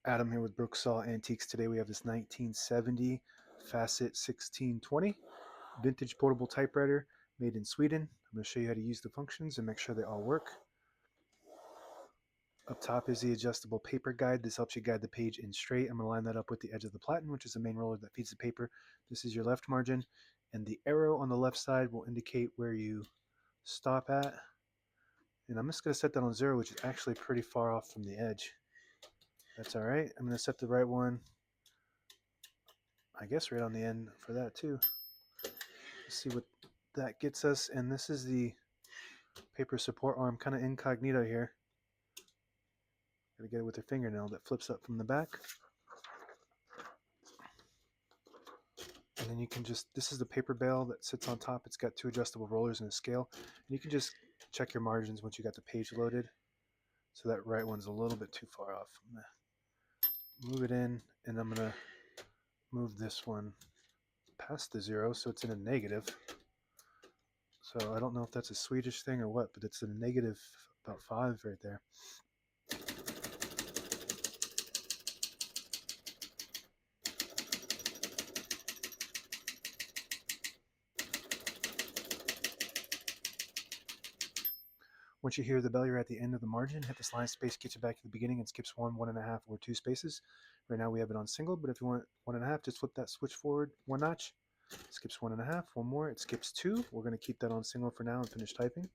Adam here with Brooksaw Antiques. Today we have this 1970 Facit 1620 vintage portable typewriter made in Sweden. I'm going to show you how to use the functions and make sure they all work. Up top is the adjustable paper guide. This helps you guide the page in straight. I'm going to line that up with the edge of the platen, which is the main roller that feeds the paper. This is your left margin, and the arrow on the left side will indicate where you stop at. And I'm just going to set that on 0, which is actually pretty far off from the edge. That's all right. I'm going to set the right one, I guess, right on the end for that too. Let's see what that gets us. And this is the paper support arm, kind of incognito here. Gotta get it with your fingernail that flips up from the back. And then you can just, this is the paper bale that sits on top. It's got 2 adjustable rollers and a scale. And you can just check your margins once you got the page loaded. So that right one's a little bit too far off. I'm gonna move it in, and I'm gonna move this one past the 0 so it's in a negative. So I don't know if that's a Swedish thing or what, but it's a negative about 5 right there. Once you hear the bell, you're at the end of the margin. Hit the slide space, gets you back to the beginning, and skips 1, 1.5, or 2 spaces. Right now we have it on single, but if you want 1.5, just flip that switch forward 1 notch. Skips 1.5, 1 more, it skips 2. We're going to keep that on single for now and finish typing.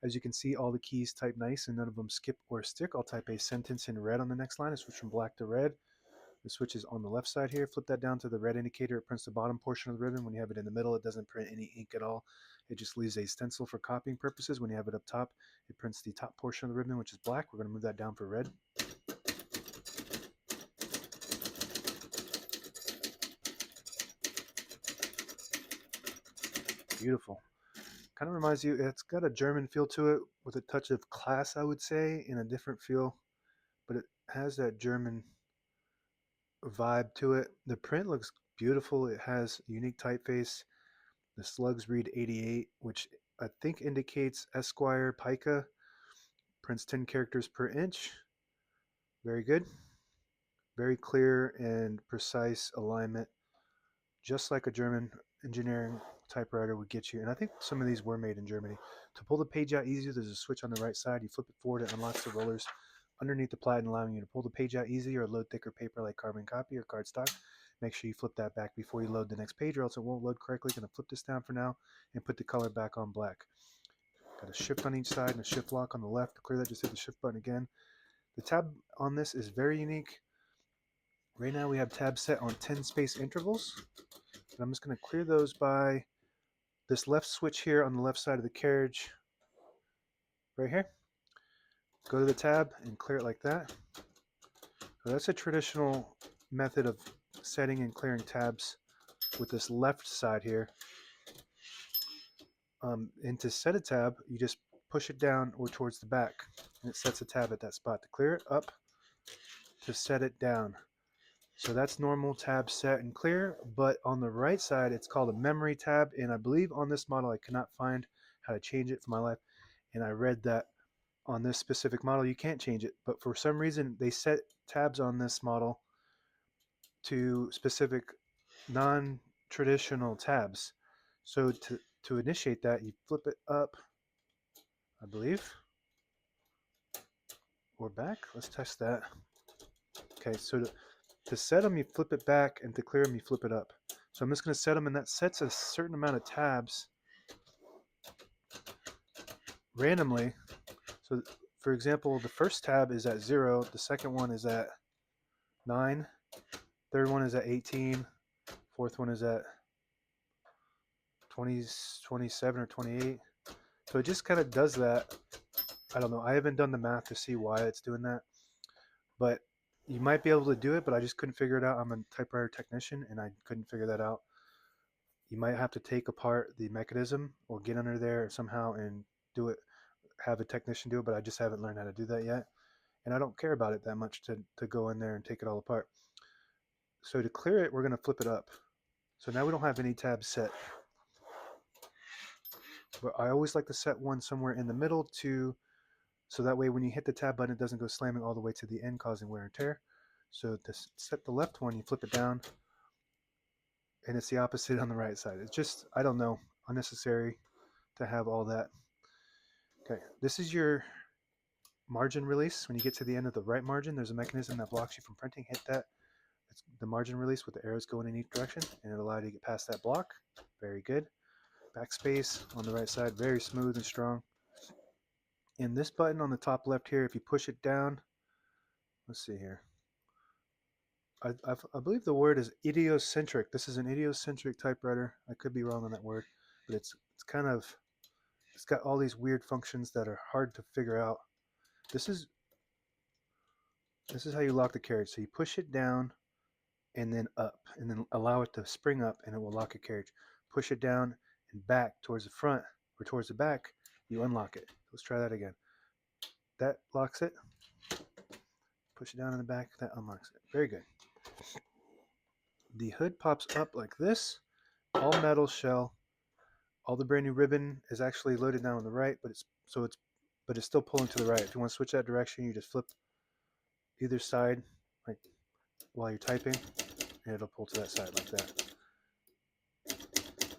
As you can see, all the keys type nice and none of them skip or stick. I'll type a sentence in red on the next line. I switch from black to red. The switch is on the left side here. Flip that down to the red indicator. It prints the bottom portion of the ribbon. When you have it in the middle, it doesn't print any ink at all. It just leaves a stencil for copying purposes. When you have it up top, it prints the top portion of the ribbon, which is black. We're going to move that down for red. Beautiful. Kind of reminds you, it's got a German feel to it with a touch of class, I would say, in a different feel, but it has that German vibe to it. The print looks beautiful. It has unique typeface. The slugs read 88, which I think indicates Esquire Pica. Prints 10 characters per inch. Very good. Very clear and precise alignment, just like a German engineering typewriter would get you. And I think some of these were made in Germany. To pull the page out easier, there's a switch on the right side. You flip it forward, it unlocks the rollers underneath the platen, allowing you to pull the page out easy or load thicker paper like carbon copy or cardstock. Make sure you flip that back before you load the next page, or else it won't load correctly. Going to flip this down for now and put the color back on black. Got a shift on each side and a shift lock on the left. To clear that, just hit the shift button again. The tab on this is very unique. Right now we have tabs set on 10 space intervals. And I'm just going to clear those by this left switch here on the left side of the carriage. Right here. Go to the tab and clear it like that. So that's a traditional method of setting and clearing tabs with this left side here. And to set a tab, you just push it down or towards the back, and it sets a tab at that spot. To clear it, up. To set it, down. So that's normal tab set and clear, but on the right side, it's called a memory tab, and I believe on this model, I cannot find how to change it for my life, and I read that on this specific model, you can't change it, but for some reason, they set tabs on this model to specific non-traditional tabs. So to initiate that, you flip it up, I believe, or back. Let's test that. Okay, so to set them, you flip it back, and to clear them, you flip it up. So I'm just going to set them, and that sets a certain amount of tabs randomly. So for example, the first tab is at 0, the second one is at 9, third one is at 18, fourth one is at 20, 27 or 28. So it just kind of does that. I don't know. I haven't done the math to see why it's doing that, but you might be able to do it, but I just couldn't figure it out. I'm a typewriter technician, and I couldn't figure that out. You might have to take apart the mechanism or get under there somehow and do it, have a technician do it, but I just haven't learned how to do that yet. And I don't care about it that much to go in there and take it all apart. So to clear it, we're going to flip it up. So now we don't have any tabs set. But I always like to set one somewhere in the middle to So that way when you hit the tab button, it doesn't go slamming all the way to the end, causing wear and tear. So to set the left one, you flip it down, and it's the opposite on the right side. It's just, I don't know, unnecessary to have all that. Okay, this is your margin release. When you get to the end of the right margin, there's a mechanism that blocks you from printing. Hit that. It's the margin release with the arrows going in each direction, and it'll allow you to get past that block. Very good. Backspace on the right side, very smooth and strong. And this button on the top left here, if you push it down, let's see here. I believe the word is idiocentric. This is an idiocentric typewriter. I could be wrong on that word, but it's kind of, it's got all these weird functions that are hard to figure out. This is how you lock the carriage. So you push it down and then up, and then allow it to spring up, and it will lock a carriage. Push it down and back towards the front or towards the back, you unlock it. Let's try that again. That locks it. Push it down in the back, that unlocks it. Very good. The hood pops up like this, all metal shell. All the brand new ribbon is actually loaded down on the right, but it's still pulling to the right. If you want to switch that direction, you just flip either side, like while you're typing, and it'll pull to that side like that.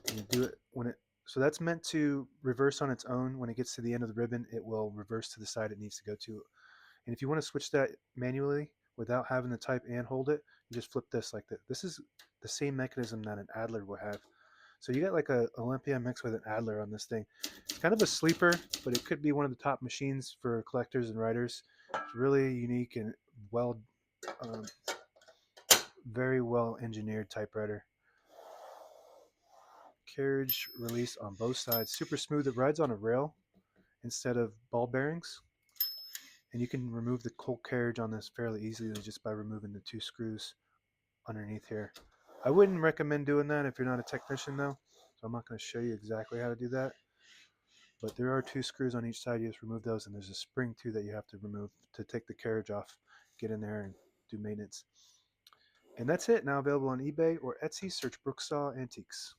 And you do it when it, so that's meant to reverse on its own. When it gets to the end of the ribbon, it will reverse to the side it needs to go to. And if you want to switch that manually without having to type and hold it, you just flip this like that. This is the same mechanism that an Adler will have. So you got like a Olympia mixed with an Adler on this thing. It's kind of a sleeper, but it could be one of the top machines for collectors and writers. It's really unique and well, very well engineered typewriter. Carriage release on both sides, super smooth. It rides on a rail instead of ball bearings, and you can remove the whole carriage on this fairly easily just by removing the two screws underneath here. I wouldn't recommend doing that if you're not a technician though, so I'm not going to show you exactly how to do that, but there are two screws on each side. You just remove those, and there's a spring too that you have to remove to take the carriage off, get in there and do maintenance. And that's it. Now available on eBay or Etsy. Search Brooksaw Antiques.